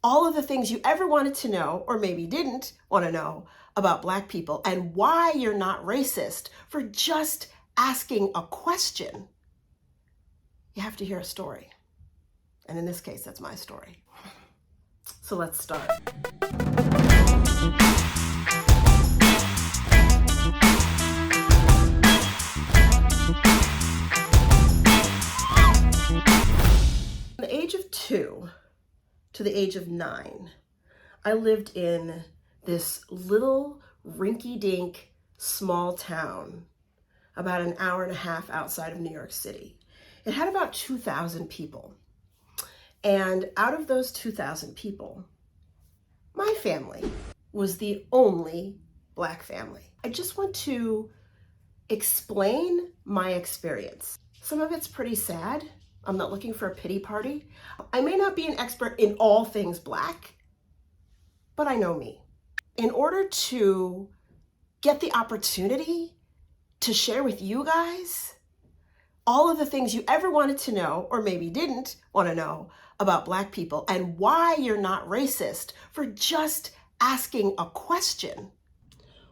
all of the things you ever wanted to know, or maybe didn't want to know, about Black people, and why you're not racist for just asking a question, you have to hear a story. And in this case, that's my story. So let's start. From the age of 2 to the age of 9, I lived in this little rinky-dink small town about an hour and a half outside of New York City. It had about 2,000 people. And out of those 2,000 people, my family was the only Black family. I just want to explain my experience. Some of it's pretty sad. I'm not looking for a pity party. I may not be an expert in all things Black, but I know me. In order to get the opportunity to share with you guys all of the things you ever wanted to know, or maybe didn't want to know, about Black people, and why you're not racist for just asking a question.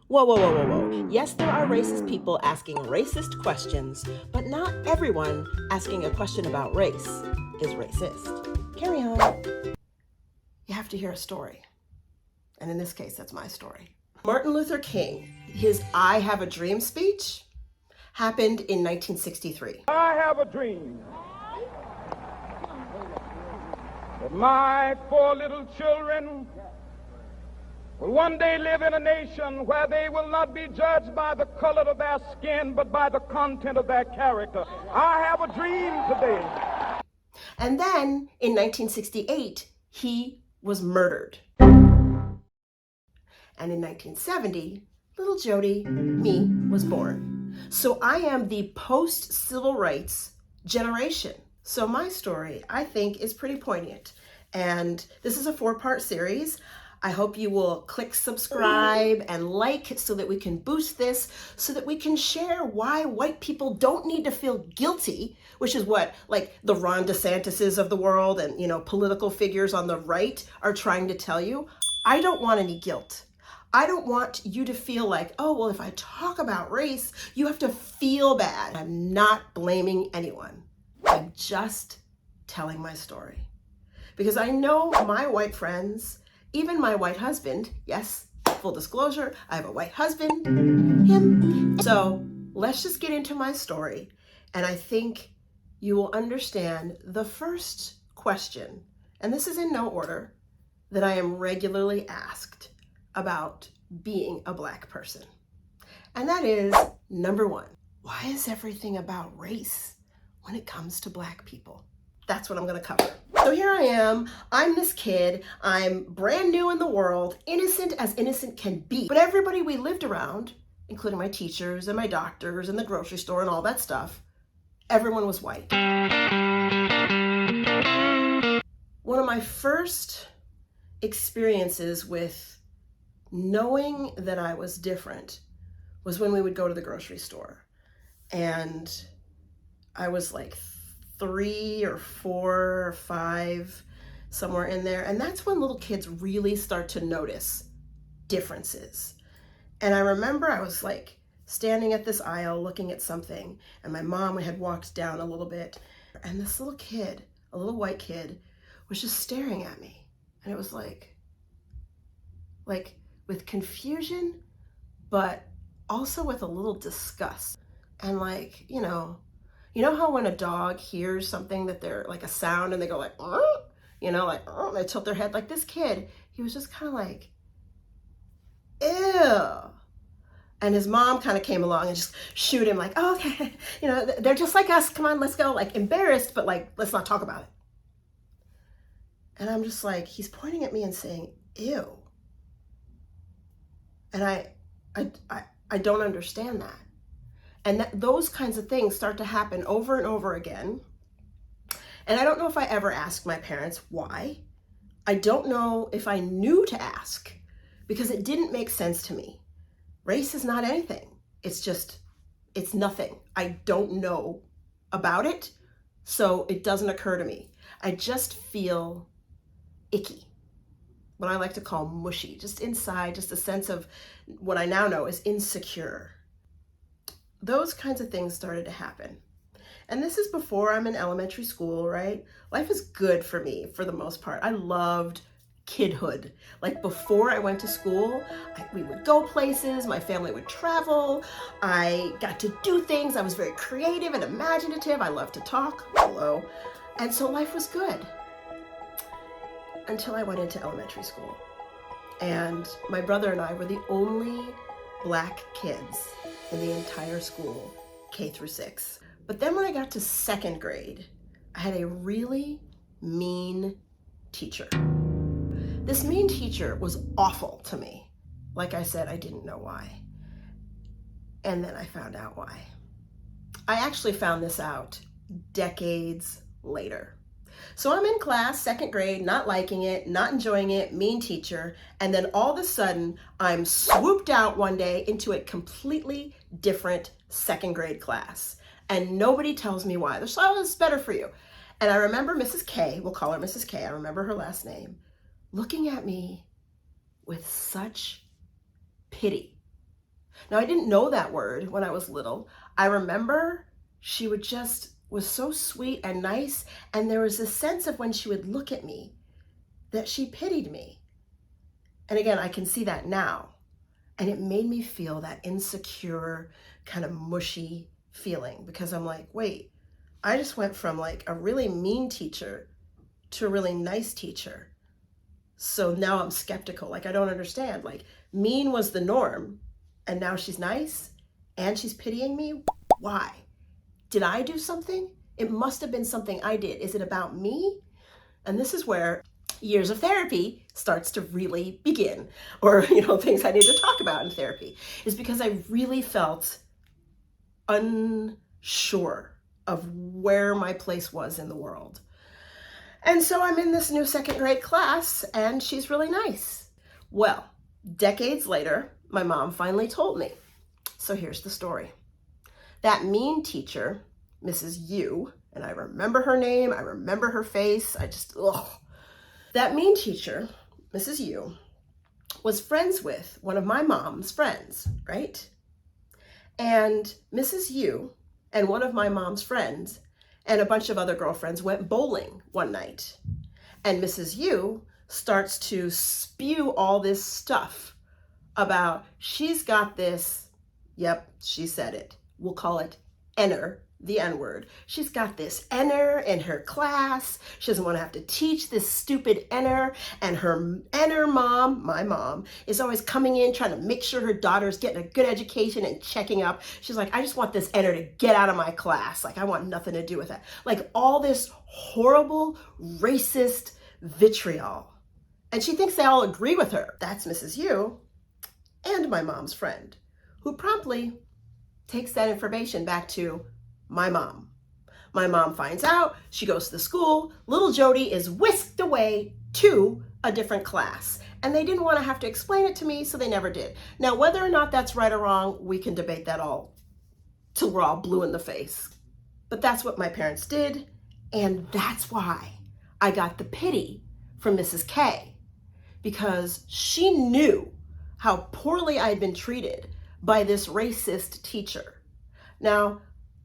Whoa, whoa, whoa, whoa, whoa. Yes, there are racist people asking racist questions, but not everyone asking a question about race is racist. Carry on. You have to hear a story. And in this case, that's my story. Martin Luther King, his I Have a Dream speech happened in 1963. I have a dream that my 4 little children will one day live in a nation where they will not be judged by the color of their skin, but by the content of their character. I have a dream today. And then in 1968, he was murdered. And in 1970, little Jody, me, was born. So I am the post-civil rights generation. So my story, I think, is pretty poignant. And this is a 4-part series. I hope you will click subscribe and like so that we can boost this, so that we can share why white people don't need to feel guilty, which is what like the Ron DeSantis's of the world and, political figures on the right are trying to tell you. I don't want any guilt. I don't want you to feel like, oh, well, if I talk about race, you have to feel bad. I'm not blaming anyone. I'm just telling my story. Because I know my white friends, even my white husband, yes, full disclosure, I have a white husband, him. So let's just get into my story. And I think you will understand the first question, and this is in no order, that I am regularly asked about being a Black person. And that is, number 1, why is everything about race when it comes to Black people? That's what I'm gonna cover. So here I am, I'm this kid, I'm brand new in the world, innocent as innocent can be. But everybody we lived around, including my teachers and my doctors and the grocery store and all that stuff, everyone was white. One of my first experiences with knowing that I was different was when we would go to the grocery store. And I was like 3 or 4 or 5, somewhere in there. And that's when little kids really start to notice differences. And I remember I was like standing at this aisle looking at something, and my mom had walked down a little bit, and this little kid, a little white kid, was just staring at me. And it was like with confusion, but also with a little disgust. And like, you know how when a dog hears something that they're like a sound and they go like, they tilt their head. Like this kid, he was just kind of like, ew. And his mom kind of came along and just shooed him like, oh, okay, they're just like us. Come on, let's go. Like embarrassed, but like, let's not talk about it. And I'm just like, he's pointing at me and saying, ew. And I don't understand that. And those kinds of things start to happen over and over again. And I don't know if I ever asked my parents why. I don't know if I knew to ask, because it didn't make sense to me. Race is not anything. It's nothing. I don't know about it, so it doesn't occur to me. I just feel icky. what I like to call mushy, just inside, just a sense of what I now know is insecure. Those kinds of things started to happen. And this is before I'm in elementary school, right? Life is good for me for the most part. I loved kidhood. Like before I went to school, we would go places, my family would travel, I got to do things, I was very creative and imaginative, I loved to talk, hello. And so life was good until I went into elementary school. And my brother and I were the only Black kids in the entire school, K through 6. But then when I got to 2nd grade, I had a really mean teacher. This mean teacher was awful to me. Like I said, I didn't know why. And then I found out why. I actually found this out decades later. So I'm in class, 2nd grade, not liking it, not enjoying it, mean teacher, and then all of a sudden I'm swooped out one day into a completely different 2nd grade class. And nobody tells me why. They're like, oh, it's better for you. And I remember Mrs. K, we'll call her Mrs. K, I remember her last name, looking at me with such pity. Now, I didn't know that word when I was little. I remember she was so sweet and nice, and there was a sense of when she would look at me that she pitied me. And again, I can see that now. And it made me feel that insecure, kind of mushy feeling, because I'm like, wait, I just went from like a really mean teacher to a really nice teacher. So now I'm skeptical. Like, I don't understand. Like, mean was the norm, and now she's nice and she's pitying me. Why? Did I do something? It must have been something I did. Is it about me? And this is where years of therapy starts to really begin, or, things I need to talk about in therapy, is because I really felt unsure of where my place was in the world. And so I'm in this new 2nd grade class, and she's really nice. Well, decades later, my mom finally told me. So here's the story. That mean teacher, Mrs. U, and I remember her name, I remember her face, That mean teacher, Mrs. U, was friends with one of my mom's friends, right? And Mrs. U and one of my mom's friends and a bunch of other girlfriends went bowling one night. And Mrs. U starts to spew all this stuff about she's got this, yep, she said it, we'll call it N-er, the N-word. She's got this N-er in her class. She doesn't want to have to teach this stupid N-er. And her N-er mom, my mom, is always coming in trying to make sure her daughter's getting a good education and checking up. She's like, I just want this N-er to get out of my class. Like, I want nothing to do with that. Like, all this horrible, racist vitriol. And she thinks they all agree with her. That's Mrs. U and my mom's friend, who promptly takes that information back to my mom. My mom finds out, she goes to the school, little Jody is whisked away to a different class. And they didn't want to have to explain it to me, so they never did. Now, whether or not that's right or wrong, we can debate that all till we're all blue in the face. But that's what my parents did, and that's why I got the pity from Mrs. K, because she knew how poorly I had been treated by this racist teacher. Now,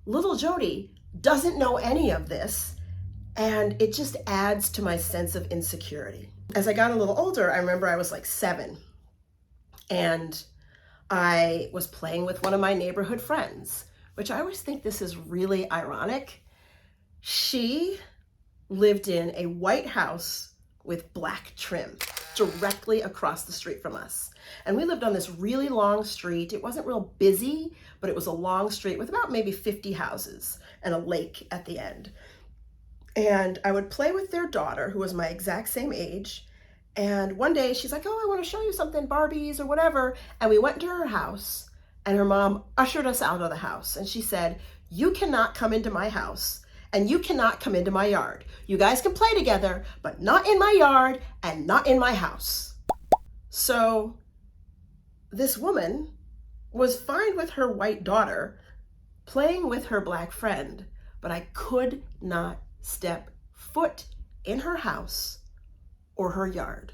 little Jody doesn't know any of this, and it just adds to my sense of insecurity. As I got a little older, I remember I was like 7, and I was playing with one of my neighborhood friends, which I always think this is really ironic. She lived in a white house with black trim directly across the street from us. And we lived on this really long street. It wasn't real busy, but it was a long street with about maybe 50 houses and a lake at the end. And I would play with their daughter, who was my exact same age. And one day she's like, oh, I want to show you something, Barbies or whatever. And we went to her house, and her mom ushered us out of the house. And she said, you cannot come into my house, and you cannot come into my yard. You guys can play together, but not in my yard and not in my house. So this woman was fine with her white daughter playing with her black friend, but I could not step foot in her house or her yard.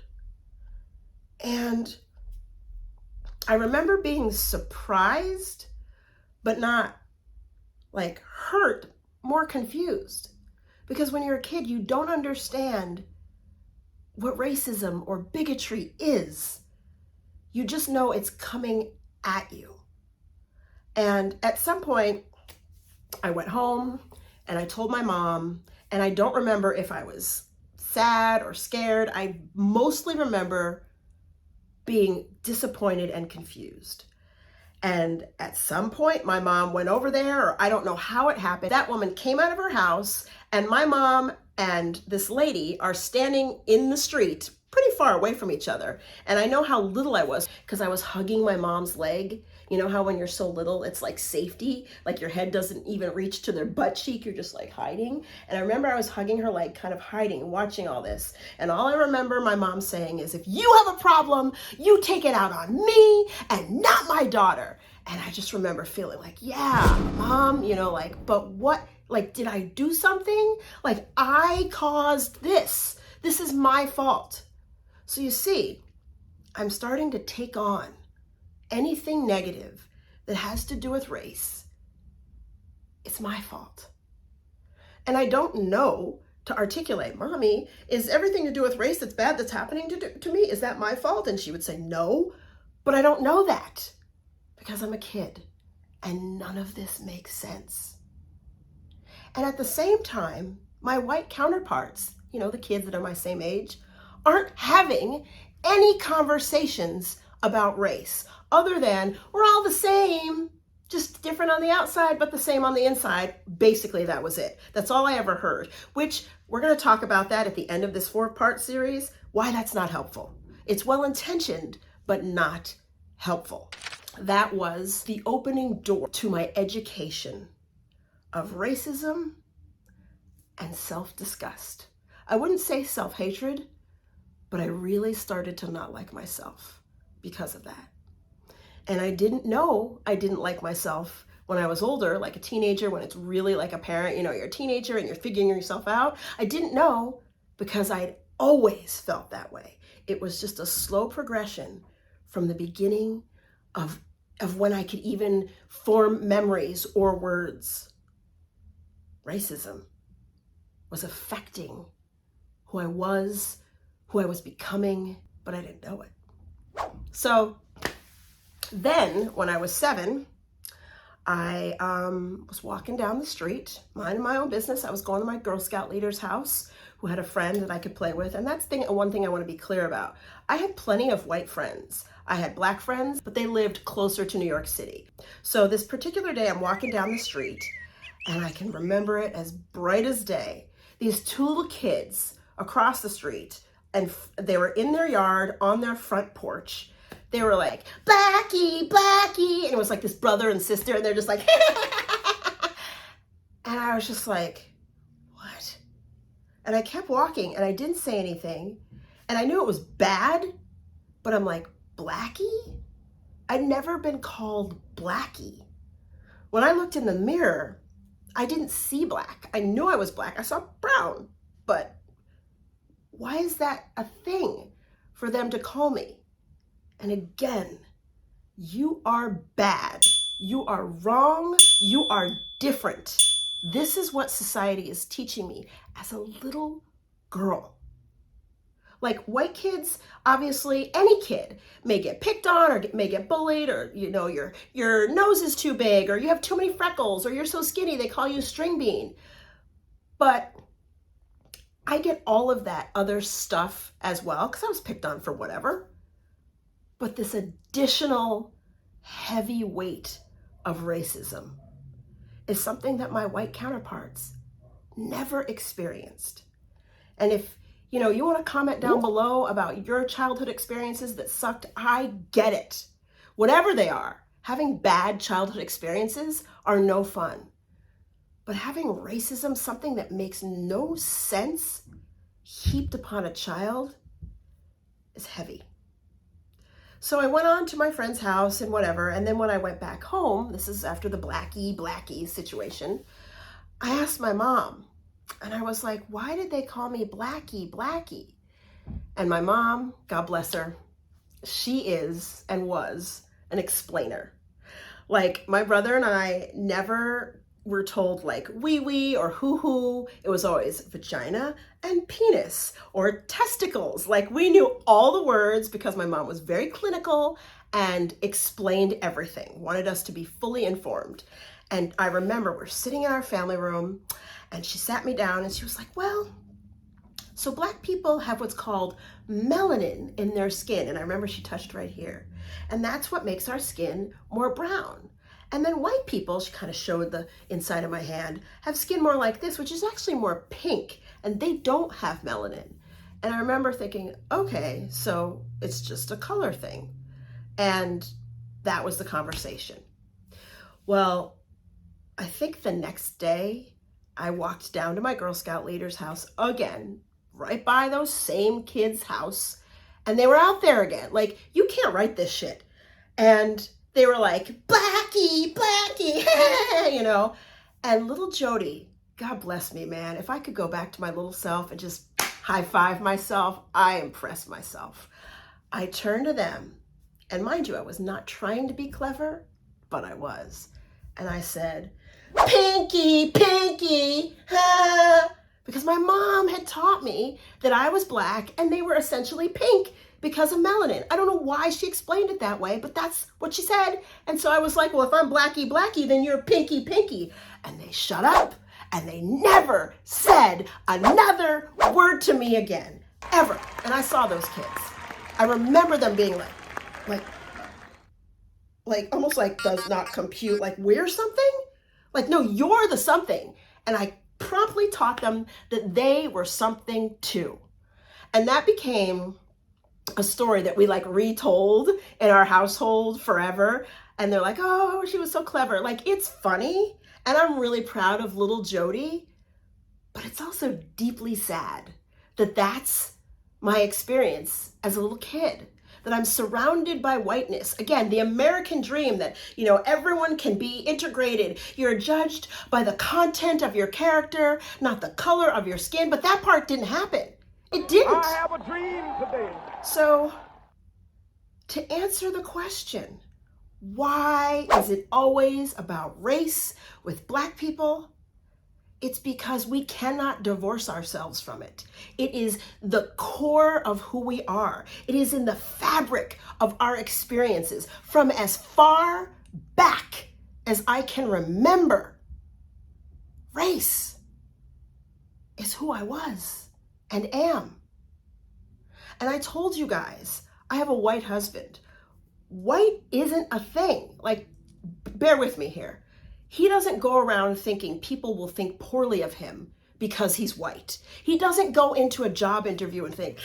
And I remember being surprised, but not like hurt, more confused. Because when you're a kid, you don't understand what racism or bigotry is. You just know it's coming at you. And at some point, I went home and I told my mom, and I don't remember if I was sad or scared. I mostly remember being disappointed and confused. And at some point, my mom went over there, or I don't know how it happened. That woman came out of her house, and my mom and this lady are standing in the street pretty far away from each other. And I know how little I was because I was hugging my mom's leg. You know how when you're so little, it's like safety, like your head doesn't even reach to their butt cheek, you're just like hiding. And I remember I was hugging her leg, kind of hiding, watching all this. And all I remember my mom saying is, if you have a problem, you take it out on me and not my daughter. And I just remember feeling like, yeah, Mom, like, but what, like, did I do something? Like, I caused this. This is my fault. So you see, I'm starting to take on anything negative that has to do with race. It's my fault. And I don't know to articulate, Mommy, is everything to do with race that's bad that's happening to me? Is that my fault? And she would say, no, but I don't know that because I'm a kid and none of this makes sense. And at the same time, my white counterparts, the kids that are my same age, aren't having any conversations about race other than we're all the same, just different on the outside, but the same on the inside. Basically, that was it. That's all I ever heard, which we're going to talk about that at the end of this 4-part series, why that's not helpful. It's well-intentioned, but not helpful. That was the opening door to my education of racism and self-disgust. I wouldn't say self-hatred, but I really started to not like myself because of that. And I didn't know I didn't like myself when I was older, like a teenager, when it's really like a parent, you're a teenager and you're figuring yourself out. I didn't know because I'd always felt that way. It was just a slow progression from the beginning of when I could even form memories or words. Racism was affecting who I was becoming, but I didn't know it. So then when I was 7, I was walking down the street, minding my own business. I was going to my Girl Scout leader's house who had a friend that I could play with. And that's one thing I want to be clear about. I had plenty of white friends. I had black friends, but they lived closer to New York City. So this particular day, I'm walking down the street, and I can remember it as bright as day. These 2 little kids across the street, and they were in their yard on their front porch. They were like, Blackie, Blackie. And it was like this brother and sister, and they're just like, and I was just like, what? And I kept walking, and I didn't say anything. And I knew it was bad, but I'm like, Blackie? I'd never been called Blackie. When I looked in the mirror, I didn't see black. I knew I was black. I saw brown, but why is that a thing for them to call me? And again, you are bad. You are wrong. You are different. This is what society is teaching me as a little girl. Like white kids, obviously any kid may get picked on or may get bullied, or your nose is too big, or you have too many freckles, or you're so skinny they call you string bean. But I get all of that other stuff as well because I was picked on for whatever. But this additional heavy weight of racism is something that my white counterparts never experienced. And if you want to comment down below about your childhood experiences that sucked, I get it. Whatever they are, having bad childhood experiences are no fun. But having racism, something that makes no sense, heaped upon a child is heavy. So I went on to my friend's house and whatever, and then when I went back home, this is after the Blackie situation, I asked my mom, and I was like, why did they call me Blackie, Blackie? And my mom, God bless her, she is and was an explainer. Like, my brother and I never were told like wee wee or hoo hoo. It was always vagina and penis or testicles. Like, we knew all the words because my mom was very clinical and explained everything, wanted us to be fully informed. And I remember we're sitting in our family room and she sat me down and she was like, well, so Black people have what's called melanin in their skin. And I remember she touched right here. And that's what makes our skin more brown. And then white people, she kind of showed the inside of my hand, have skin more like this, which is actually more pink. And they don't have melanin. And I remember thinking, okay, so it's just a color thing. And that was the conversation. Well, I think the next day I walked down to my Girl Scout leader's house again, right by those same kids' house, and they were out there again. Like, you can't write this shit. And they were like, Blackie, Blackie, you know. And little Jody, God bless me, man. If I could go back to my little self and just high five myself, I impressed myself. I turned to them, and mind you, I was not trying to be clever, but I was. And I said, Pinky, Pinky, ha. Because my mom had taught me that I was Black and they were essentially pink because of melanin. I don't know why she explained it that way, but that's what she said. And so I was like, well, if I'm Blackie, Blackie, then you're Pinky, Pinky. And they shut up and they never said another word to me again, ever. And I saw those kids. I remember them being like almost like does not compute, like we're something? Like, no, you're the something. And I promptly taught them that they were something too. And that became a story that we like retold in our household forever. And they're like, oh, she was so clever. Like, it's funny. And I'm really proud of little Jody, but it's also deeply sad that that's my experience as a little kid, that I'm surrounded by whiteness. Again, the American dream that, you know, everyone can be integrated. You're judged by the content of your character, not the color of your skin, but that part didn't happen. It didn't. I have a dream today. So, to answer the question, why is it always about race with Black people? It's because we cannot divorce ourselves from it. It is the core of who we are. It is in the fabric of our experiences from as far back as I can remember. Race is who I was and am. And I told you guys, I have a white husband. White isn't a thing. Like, bear with me here. He doesn't go around thinking people will think poorly of him because he's white. He doesn't go into a job interview and think,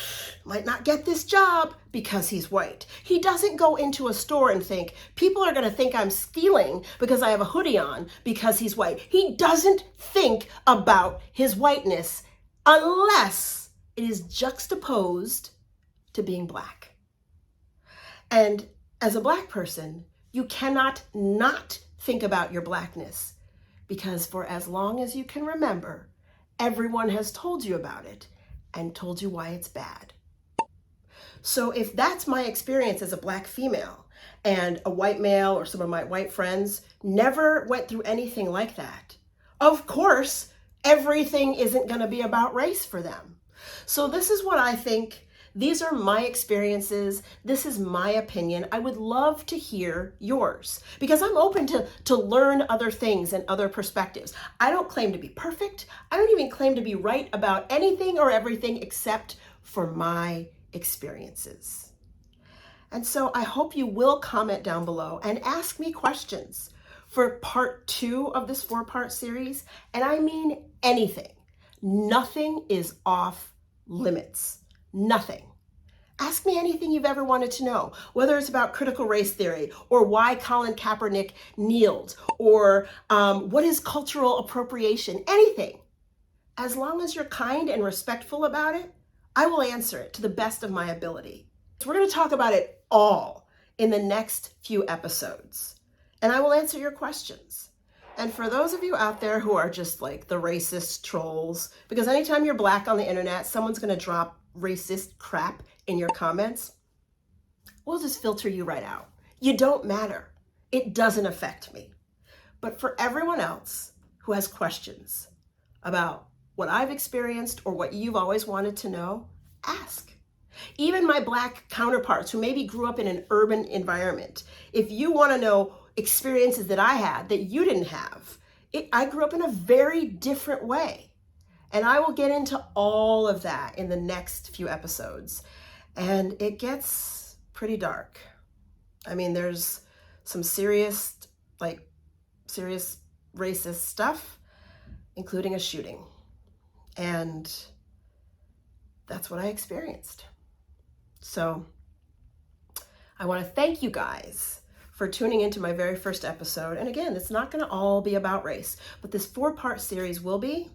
might not get this job because he's white. He doesn't go into a store and think, people are going to think I'm stealing because I have a hoodie on because he's white. He doesn't think about his whiteness unless it is juxtaposed to being Black. And as a Black person, you cannot not think about your Blackness, because for as long as you can remember, everyone has told you about it and told you why it's bad. So if that's my experience as a Black female and a white male or some of my white friends never went through anything like that, of course, everything isn't going to be about race for them. So this is what I think. These are my experiences. This is my opinion. I would love to hear yours because I'm open to learn other things and other perspectives. I don't claim to be perfect. I don't even claim to be right about anything or everything except for my experiences. And so I hope you will comment down below and ask me questions for part 2 of this 4-part series. And I mean anything. Nothing is off limits. Nothing. Ask me anything you've ever wanted to know, whether it's about critical race theory or why Colin Kaepernick kneeled or what is cultural appropriation, anything. As long as you're kind and respectful about it, I will answer it to the best of my ability. So we're going to talk about it all in the next few episodes, and I will answer your questions. And for those of you out there who are just like the racist trolls, because anytime you're Black on the internet, someone's going to drop racist crap in your comments. we'll just filter you right out. You don't matter. It doesn't affect me. But for everyone else who has questions about what I've experienced or what you've always wanted to know, ask. Even my Black counterparts who maybe grew up in an urban environment, if you want to know experiences that I had that you didn't have, I grew up in a very different way. And I will get into all of that in the next few episodes. And it gets pretty dark. I mean, there's some serious racist stuff, including a shooting. And that's what I experienced. So I want to thank you guys for tuning into my very first episode. And again, it's not going to all be about race, but this 4-part series will be.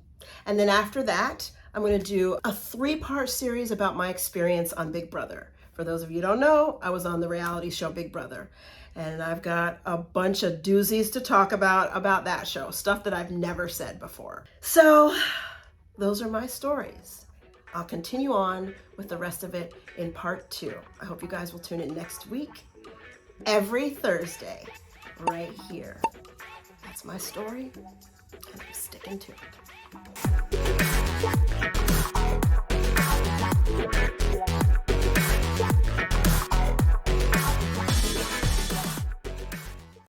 And then after that, I'm going to do a 3-part series about my experience on Big Brother. For those of you who don't know, I was on the reality show Big Brother. And I've got a bunch of doozies to talk about that show, stuff that I've never said before. So those are my stories. I'll continue on with the rest of it in part 2. I hope you guys will tune in next week, every Thursday, right here. That's my story, and I'm sticking to it.